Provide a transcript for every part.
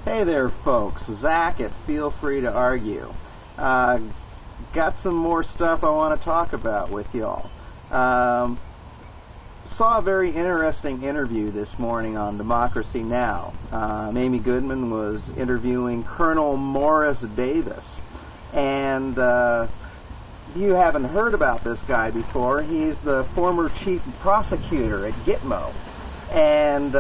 Hey there, folks. Zach at Feel Free to Argue. Got some more stuff I want to talk about with y'all. Saw a very interesting interview this morning on Democracy Now! Amy Goodman was interviewing Colonel Morris Davis. And if you haven't heard about this guy before, he's the former chief prosecutor at Gitmo. And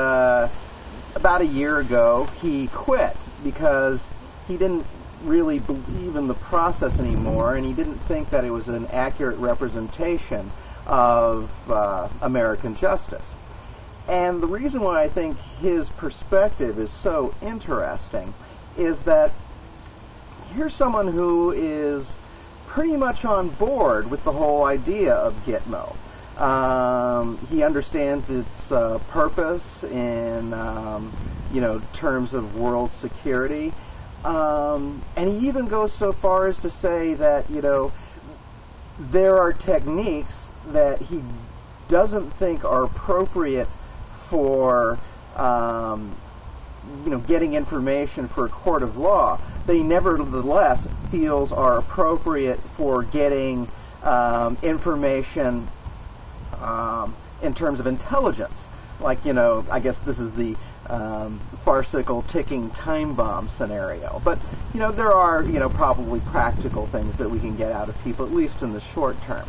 about a year ago, he quit because he didn't really believe in the process anymore, and he didn't think that it was an accurate representation of American justice. And the reason why I think his perspective is so interesting is that here's someone who is pretty much on board with the whole idea of Gitmo. He understands its purpose in, terms of world security. And he even goes so far as to say that, there are techniques that he doesn't think are appropriate for, getting information for a court of law, that he nevertheless feels are appropriate for getting information in terms of intelligence. Like, I guess this is the farcical ticking time bomb scenario. But, there are, probably practical things that we can get out of people, at least in the short term.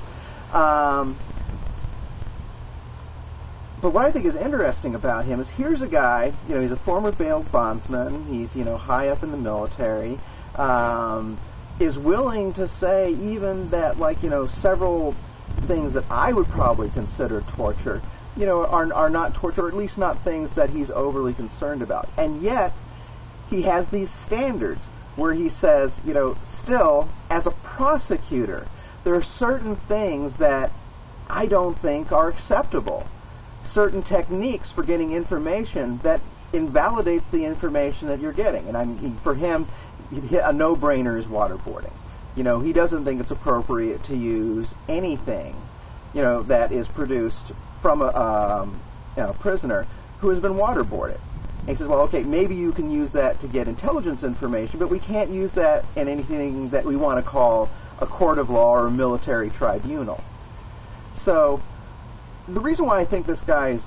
But what I think is interesting about him is here's a guy, he's a former bail bondsman, he's, high up in the military, is willing to say even that, several things that I would probably consider torture, are not torture, or at least not things that he's overly concerned about. And yet, he has these standards where he says, still, as a prosecutor, there are certain things that I don't think are acceptable. Certain techniques for getting information that invalidates the information that you're getting. And for him, a no-brainer is waterboarding. He doesn't think it's appropriate to use anything, that is produced from a prisoner who has been waterboarded. And he says, well, okay, maybe you can use that to get intelligence information, but we can't use that in anything that we want to call a court of law or a military tribunal. So the reason why I think this guy's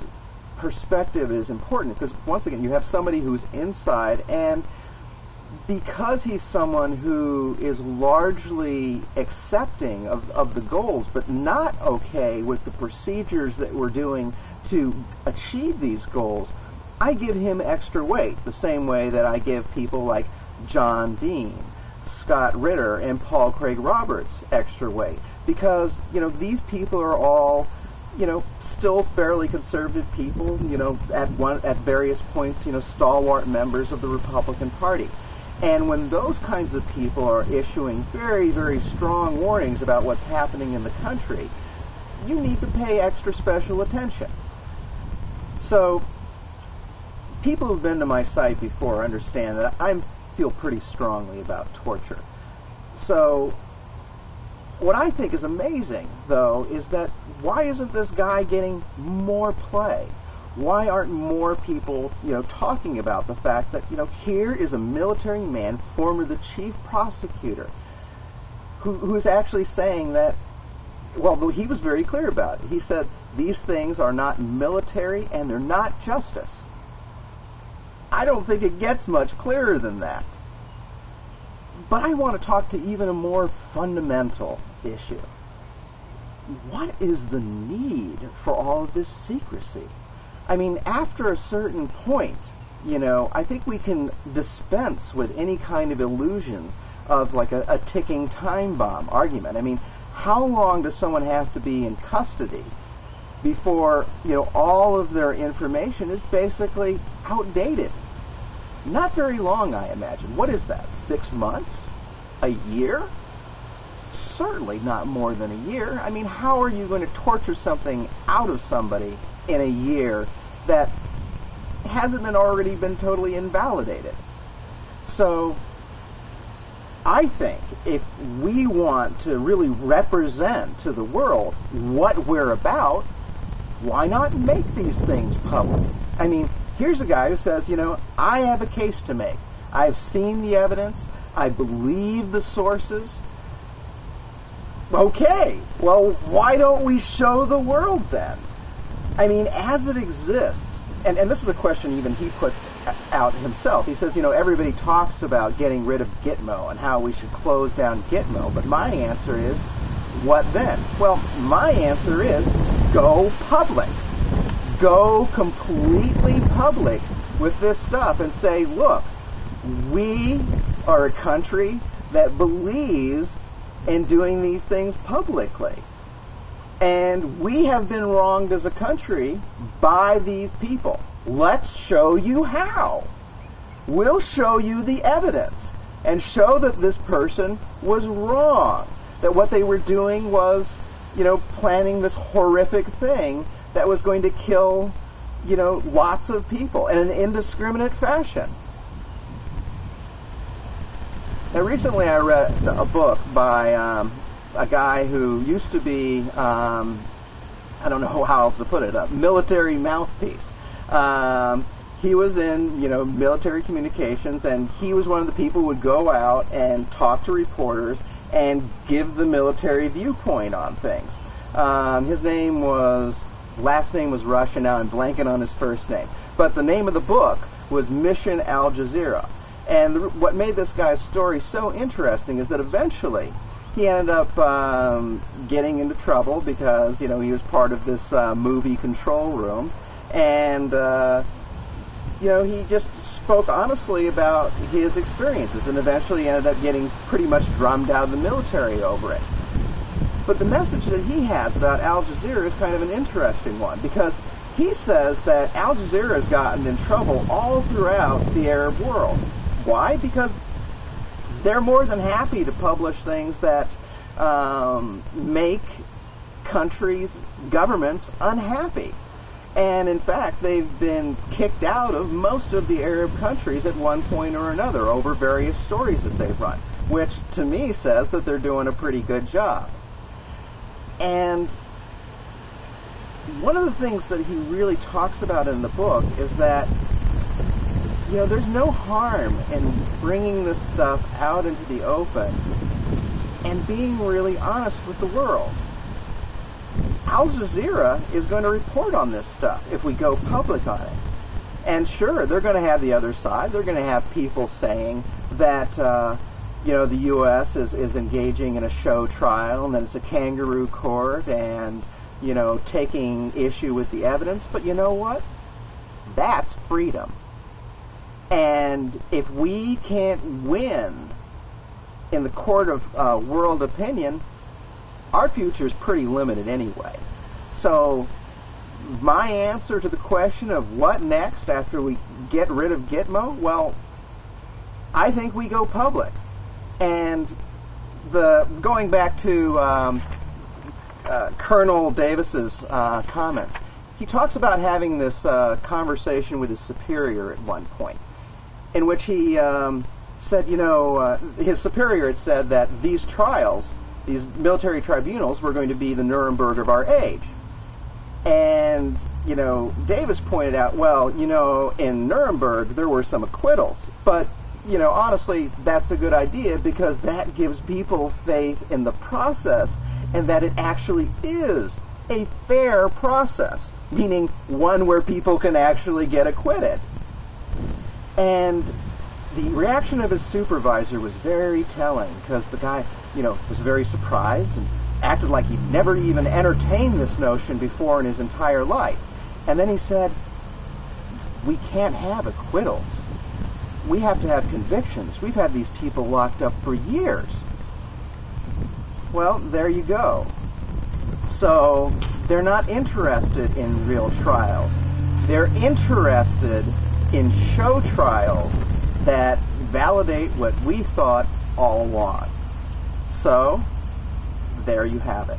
perspective is important, because once again, you have somebody who's inside, and because he's someone who is largely accepting of the goals, but not okay with the procedures that we're doing to achieve these goals, I give him extra weight, the same way that I give people like John Dean, Scott Ritter, and Paul Craig Roberts extra weight, because, these people are all, still fairly conservative people, at various points, stalwart members of the Republican Party. And when those kinds of people are issuing very, very strong warnings about what's happening in the country, you need to pay extra special attention. So, people who've been to my site before understand that I feel pretty strongly about torture. So, what I think is amazing, though, is that why isn't this guy getting more play? Why aren't more people, talking about the fact that, here is a military man, former the chief prosecutor, who's actually saying that, well, he was very clear about it. He said, these things are not military and they're not justice. I don't think it gets much clearer than that. But I want to talk to even a more fundamental issue. What is the need for all of this secrecy? I mean, after a certain point, I think we can dispense with any kind of illusion of like a ticking time bomb argument. I mean, how long does someone have to be in custody before, all of their information is basically outdated? Not very long, I imagine. What is that, 6 months? A year? Certainly not more than a year. I mean, how are you going to torture something out of somebody in a year that hasn't already been totally invalidated? So, I think if we want to really represent to the world what we're about, why not make these things public? I mean, here's a guy who says, I have a case to make. I've seen the evidence. I believe the sources. Okay, well, why don't we show the world then? I mean, as it exists, and this is a question even he put out himself. He says, everybody talks about getting rid of Gitmo and how we should close down Gitmo, but my answer is, what then? Well, my answer is, go public. Go completely public with this stuff and say, look, we are a country that believes in doing these things publicly. And we have been wronged as a country by these people. Let's show you how. We'll show you the evidence and show that this person was wrong, that what they were doing was, planning this horrific thing that was going to kill, lots of people in an indiscriminate fashion. Now, recently I read a book by a guy who used to be, I don't know how else to put it, a military mouthpiece. He was in, military communications, and he was one of the people who would go out and talk to reporters and give the military viewpoint on things. His last name was Russian. Now I'm blanking on his first name. But the name of the book was Mission Al Jazeera. And what made this guy's story so interesting is that eventually he ended up getting into trouble because, he was part of this movie control room. And, he just spoke honestly about his experiences and eventually ended up getting pretty much drummed out of the military over it. But the message that he has about Al Jazeera is kind of an interesting one, because he says that Al Jazeera has gotten in trouble all throughout the Arab world. Why? Because they're more than happy to publish things that make countries, governments unhappy. And in fact, they've been kicked out of most of the Arab countries at one point or another over various stories that they've run, which to me says that they're doing a pretty good job. And one of the things that he really talks about in the book is that, there's no harm in bringing this stuff out into the open and being really honest with the world. Al Jazeera is going to report on this stuff if we go public on it. And sure, they're going to have the other side. They're going to have people saying that, the U.S. is engaging in a show trial and that it's a kangaroo court and, taking issue with the evidence. But you know what? That's freedom. And if we can't win in the court of world opinion, our future is pretty limited anyway. So my answer to the question of what next after we get rid of Gitmo, well, I think we go public. And going back to Colonel Davis's comments, he talks about having this conversation with his superior at one point, in which he said, his superior had said that these trials, these military tribunals, were going to be the Nuremberg of our age. And, Davis pointed out, well, in Nuremberg there were some acquittals, but, honestly, that's a good idea because that gives people faith in the process and that it actually is a fair process, meaning one where people can actually get acquitted. And the reaction of his supervisor was very telling because the guy, was very surprised and acted like he'd never even entertained this notion before in his entire life. And then he said, we can't have acquittals. We have to have convictions. We've had these people locked up for years. Well, there you go. So they're not interested in real trials. They're interested in show trials that validate what we thought all along. So, there you have it.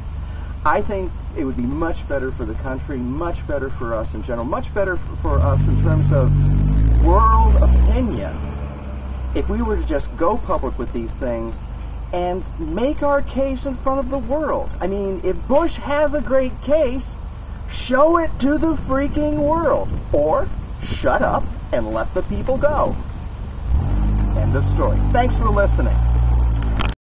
I think it would be much better for the country, much better for us in general, much better for us in terms of world opinion if we were to just go public with these things and make our case in front of the world. I mean, if Bush has a great case, show it to the freaking world. Or shut up and let the people go. End of story. Thanks for listening.